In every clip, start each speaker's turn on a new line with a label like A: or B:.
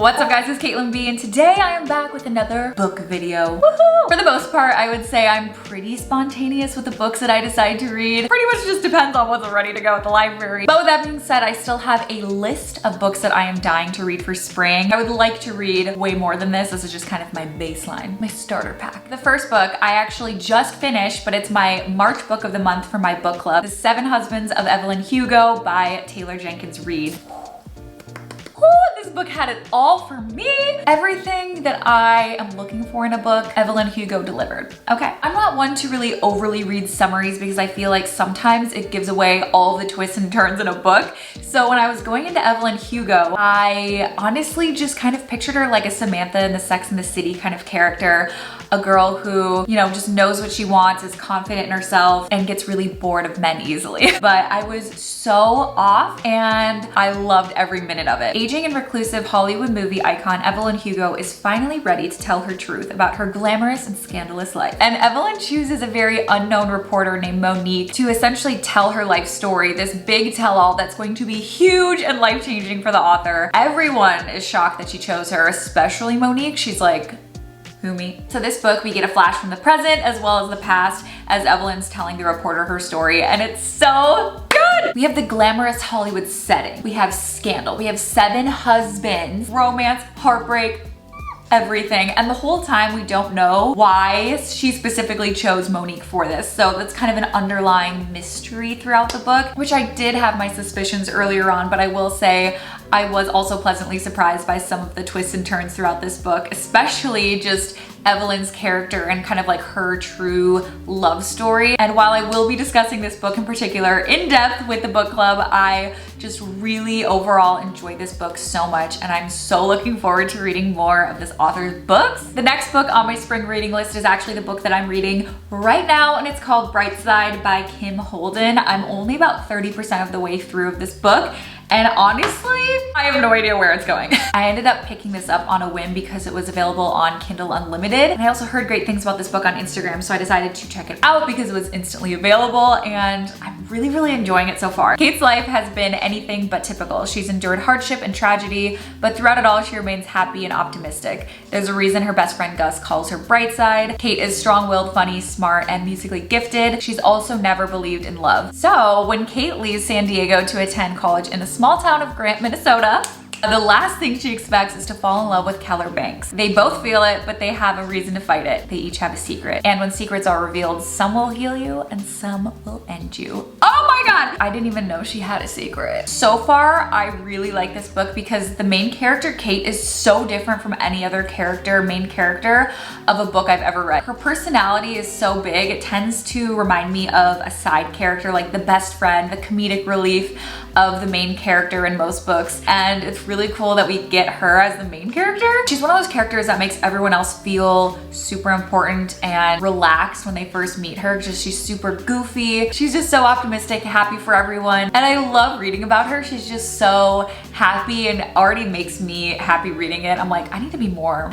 A: What's up guys, it's Caitlin B and today I am back with another book video. Woohoo! For the most part, I would say I'm pretty spontaneous with the books that I decide to read. Pretty much just depends on what's ready to go at the library. But with that being said, I still have a list of books that I am dying to read for spring. I would like to read way more than this. This is just kind of my baseline, my starter pack. The first book I actually just finished, but it's my March book of the month for my book club. The Seven Husbands of Evelyn Hugo by Taylor Jenkins Reid. This book had it all for me. Everything that I am looking for in a book, Evelyn Hugo delivered. Okay, I'm not one to really overly read summaries because I feel like sometimes it gives away all the twists and turns in a book. So when I was going into Evelyn Hugo, I honestly just kind of pictured her like a Samantha in the Sex and the City kind of character. A girl who, you know, just knows what she wants, is confident in herself, and gets really bored of men easily. But I was so off and I loved every minute of it. Aging and reclusive Hollywood movie icon Evelyn Hugo is finally ready to tell her truth about her glamorous and scandalous life. And Evelyn chooses a very unknown reporter named Monique to essentially tell her life story, this big tell-all that's going to be huge and life-changing for the author. Everyone is shocked that she chose her, especially Monique. She's like, who me? So this book, we get a flash from the present as well as the past as Evelyn's telling the reporter her story, and it's so good. We have the glamorous Hollywood setting. We have scandal. We have seven husbands, romance, heartbreak, everything. And the whole time we don't know why she specifically chose Monique for this. So that's kind of an underlying mystery throughout the book, which I did have my suspicions earlier on, but I will say I was also pleasantly surprised by some of the twists and turns throughout this book, especially just Evelyn's character and kind of like her true love story. And while I will be discussing this book in particular in depth with the book club, I just really overall enjoyed this book so much, and I'm so looking forward to reading more of this author's books. The next book on my spring reading list is actually the book that I'm reading right now, and it's called Brightside by Kim Holden. I'm only about 30% of the way through of this book, and honestly, I have no idea where it's going. I ended up picking this up on a whim because it was available on Kindle Unlimited. And I also heard great things about this book on Instagram, so I decided to check it out because it was instantly available, and I'm really enjoying it so far. Kate's life has been anything but typical. She's endured hardship and tragedy, but throughout it all, she remains happy and optimistic. There's a reason her best friend Gus calls her Brightside. Kate is strong-willed, funny, smart, and musically gifted. She's also never believed in love. So when Kate leaves San Diego to attend college in the small town of Grant, Minnesota, the last thing she expects is to fall in love with Keller Banks. They both feel it, but they have a reason to fight it. They each have a secret. And when secrets are revealed, some will heal you and some will end you. Oh my God! I didn't even know she had a secret. So far, I really like this book because the main character, Kate, is so different from any other main character of a book I've ever read. Her personality is so big, it tends to remind me of a side character, like the best friend, the comedic relief of the main character in most books. And it's really cool that we get her as the main character. She's one of those characters that makes everyone else feel super important and relaxed when they first meet her. Just she's super goofy. She's just so optimistic, happy for everyone. And I love reading about her. She's just so happy and already makes me happy reading it. I'm like, I need to be more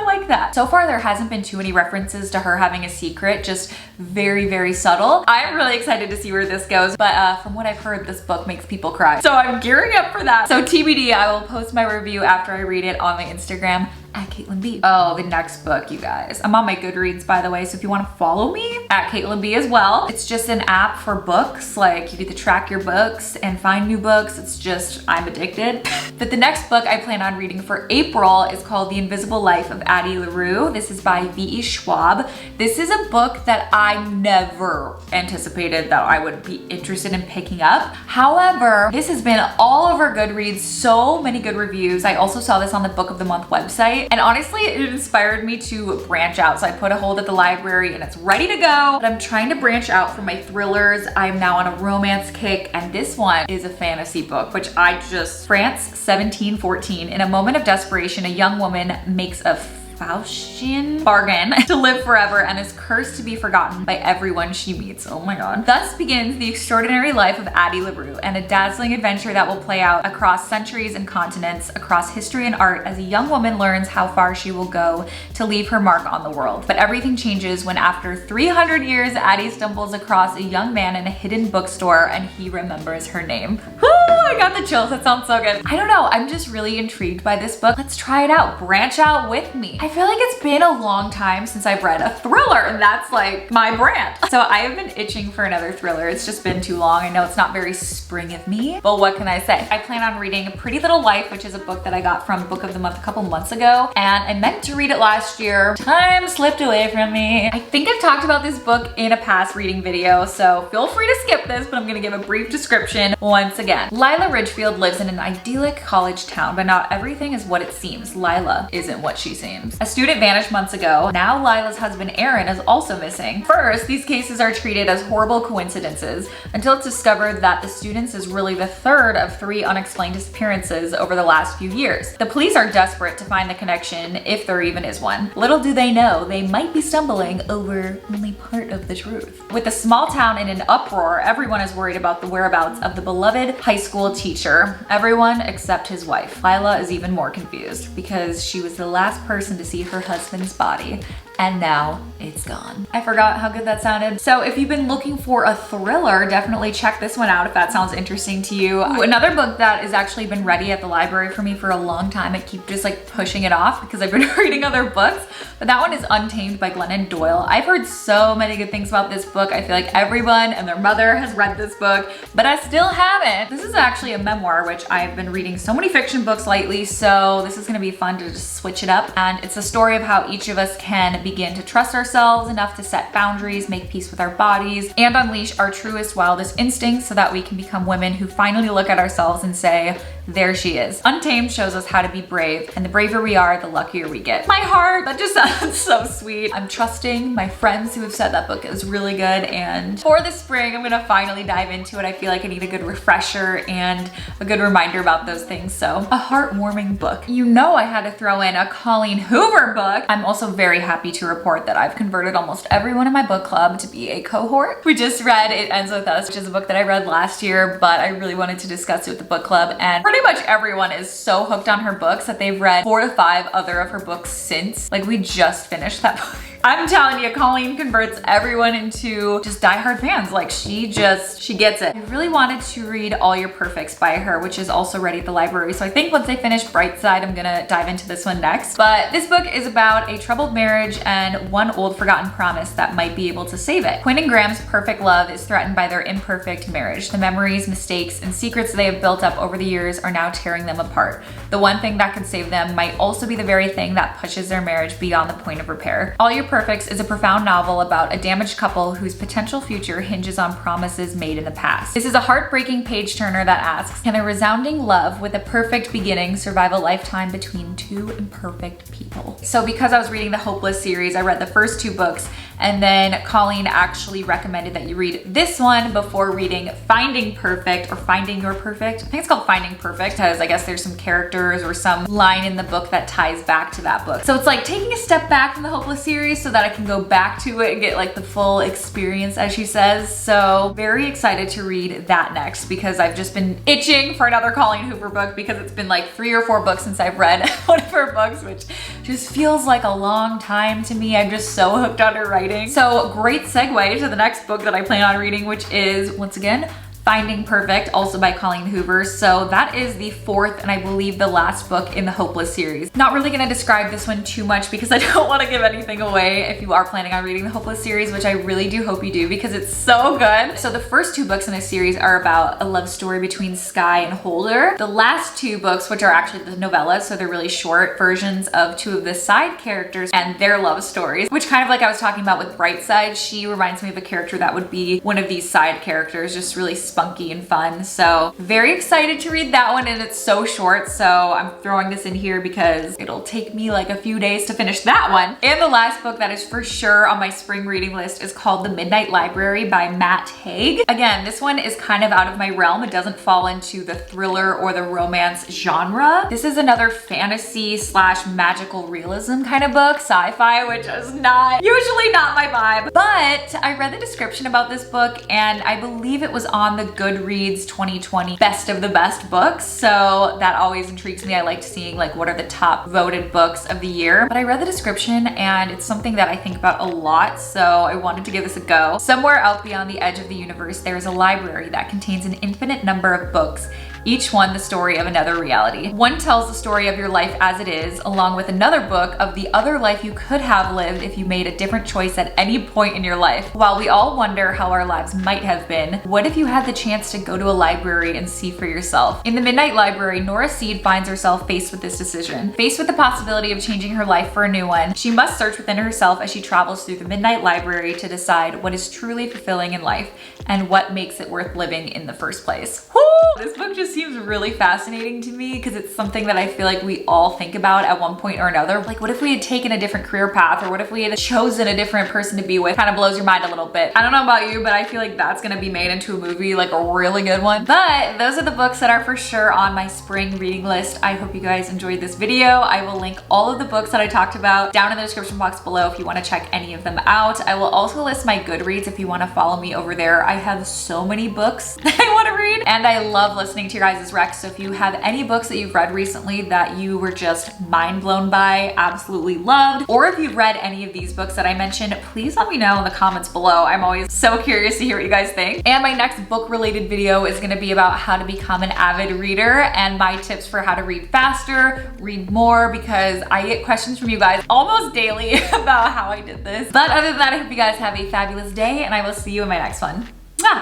A: like that. So far, there hasn't been too many references to her having a secret, just very subtle. I'm really excited to see where this goes, but from what I've heard, this book makes people cry. So I'm gearing up for that. So TBD, I will post my review after I read it on my Instagram at Caitlin B. Oh, the next book, you guys. I'm on my Goodreads, by the way, so if you want to follow me, at Caitlin B as well. It's just an app for books. Like, you get to track your books and find new books. It's just, I'm addicted. But the next book I plan on reading for April is called The Invisible Life of Addie LaRue. This is by V.E. Schwab. This is a book that I never anticipated that I would be interested in picking up. However, this has been all over Goodreads, so many good reviews. I also saw this on the Book of the Month website, and honestly, it inspired me to branch out. So I put a hold at the library and it's ready to go. But I'm trying to branch out from my thrillers. I'm now on a romance kick, and this one is a fantasy book, which France 1714. In a moment of desperation, a young woman makes a Faustian bargain to live forever and is cursed to be forgotten by everyone she meets. Oh my God. Thus begins the extraordinary life of Addie LaRue, and a dazzling adventure that will play out across centuries and continents, across history and art, as a young woman learns how far she will go to leave her mark on the world. But everything changes when, after 300 years, Addie stumbles across a young man in a hidden bookstore and he remembers her name. Woo! I got the chills. That sounds so good. I don't know. I'm just really intrigued by this book. Let's try it out. Branch out with me. I feel like it's been a long time since I've read a thriller, and that's like my brand. So I have been itching for another thriller. It's just been too long. I know it's not very spring of me, but what can I say? I plan on reading Pretty Little Life, which is a book that I got from Book of the Month a couple months ago, and I meant to read it last year. Time slipped away from me. I think I've talked about this book in a past reading video, so feel free to skip this, but I'm gonna give a brief description once again. Lila Ridgefield lives in an idyllic college town, but not everything is what it seems. Lila isn't what she seems. A student vanished months ago. Now Lila's husband Aaron is also missing. First, these cases are treated as horrible coincidences until it's discovered that the student's is really the third of 3 unexplained disappearances over the last few years. The police are desperate to find the connection, if there even is one. Little do they know, they might be stumbling over only part of the truth. With the small town in an uproar, everyone is worried about the whereabouts of the beloved high school teacher. Everyone except his wife. Lila is even more confused because she was the last person to see her husband's body, and now it's gone. I forgot how good that sounded. So if you've been looking for a thriller, definitely check this one out if that sounds interesting to you. Another book that has actually been ready at the library for me for a long time. I keep just like pushing it off because I've been reading other books, but that one is Untamed by Glennon Doyle. I've heard so many good things about this book. I feel like everyone and their mother has read this book, but I still haven't. This is actually a memoir, which I've been reading so many fiction books lately, so this is gonna be fun to just switch it up. And it's a story of how each of us can begin to trust ourselves enough to set boundaries, make peace with our bodies, and unleash our truest, wildest instincts so that we can become women who finally look at ourselves and say, there she is. Untamed shows us how to be brave, and the braver we are, the luckier we get. My heart, that just sounds so sweet. I'm trusting my friends who have said that book is really good, and for the spring, I'm gonna finally dive into it. I feel like I need a good refresher and a good reminder about those things, so a heartwarming book. You know I had to throw in a Colleen Hoover book. I'm also very happy to report that I've converted almost everyone in my book club to be a cohort. We just read It Ends With Us, which is a book that I read last year, but I really wanted to discuss it with the book club, and pretty much everyone is so hooked on her books that they've read 4 to 5 other of her books since. Like, we just finished that book. I'm telling you, Colleen converts everyone into just diehard fans. Like, she gets it. I really wanted to read All Your Perfects by her, which is also ready at the library. So I think once I finish Brightside, I'm gonna dive into this one next. But this book is about a troubled marriage and one old forgotten promise that might be able to save it. Quinn and Graham's perfect love is threatened by their imperfect marriage. The memories, mistakes, and secrets they have built up over the years are now tearing them apart. The one thing that could save them might also be the very thing that pushes their marriage beyond the point of repair. All Your Perfects is a profound novel about a damaged couple whose potential future hinges on promises made in the past. This is a heartbreaking page turner that asks, can a resounding love with a perfect beginning survive a lifetime between 2 imperfect people? So because I was reading the Hopeless series, I read the first 2 books, and then Colleen actually recommended that you read this one before reading Finding Perfect or Finding Your Perfect. I think it's called Finding Perfect because I guess there's some characters or some line in the book that ties back to that book. So it's like taking a step back from the Hopeless series so that I can go back to it and get like the full experience, as she says. So very excited to read that next because I've just been itching for another Colleen Hoover book because it's been like 3 or 4 books since I've read one of her books, which just feels like a long time to me. I'm just so hooked on her writing. So great segue to the next book that I plan on reading, which is once again Finding Perfect, also by Colleen Hoover. So that is the 4th and I believe the last book in the Hopeless series. Not really gonna describe this one too much because I don't wanna give anything away if you are planning on reading the Hopeless series, which I really do hope you do because it's so good. So the first 2 books in this series are about a love story between Skye and Holder. The last 2 books, which are actually the novellas, so they're really short versions of 2 of the side characters and their love stories, which kind of like I was talking about with Brightside, she reminds me of a character that would be one of these side characters, just really spunky and fun. So very excited to read that one, and it's so short, so I'm throwing this in here because it'll take me like a few days to finish that one. And the last book that is for sure on my spring reading list is called The Midnight Library by Matt Haig. Again, this one is kind of out of my realm. It doesn't fall into the thriller or the romance genre. This is another fantasy / magical realism kind of book, sci-fi, which is usually not my vibe. But I read the description about this book and I believe it was on the Goodreads 2020 best of the best books. So that always intrigues me. I liked seeing like what are the top voted books of the year. But I read the description and it's something that I think about a lot. So I wanted to give this a go. Somewhere out beyond the edge of the universe, there is a library that contains an infinite number of books each one the story of another reality. One tells the story of your life as it is, along with another book of the other life you could have lived if you made a different choice at any point in your life. While we all wonder how our lives might have been, what if you had the chance to go to a library and see for yourself? In the Midnight Library, Nora Seed finds herself faced with this decision. Faced with the possibility of changing her life for a new one, she must search within herself as she travels through the Midnight Library to decide what is truly fulfilling in life and what makes it worth living in the first place. Woo! This book just seems really fascinating to me because it's something that I feel like we all think about at one point or another. Like, what if we had taken a different career path, or what if we had chosen a different person to be with? Kind of blows your mind a little bit. I don't know about you, but I feel like that's gonna be made into a movie, like a really good one. But those are the books that are for sure on my spring reading list. I hope you guys enjoyed this video. I will link all of the books that I talked about down in the description box below if you want to check any of them out. I will also list my Goodreads if you want to follow me over there. I have so many books that I want to read, and I love listening to your guys' recs. So if you have any books that you've read recently that you were just mind blown by, absolutely loved, or if you've read any of these books that I mentioned, please let me know in the comments below. I'm always so curious to hear what you guys think. And my next book related video is going to be about how to become an avid reader and my tips for how to read faster, read more, because I get questions from you guys almost daily about how I did this. But other than that, I hope you guys have a fabulous day, and I will see you in my next one. Mwah!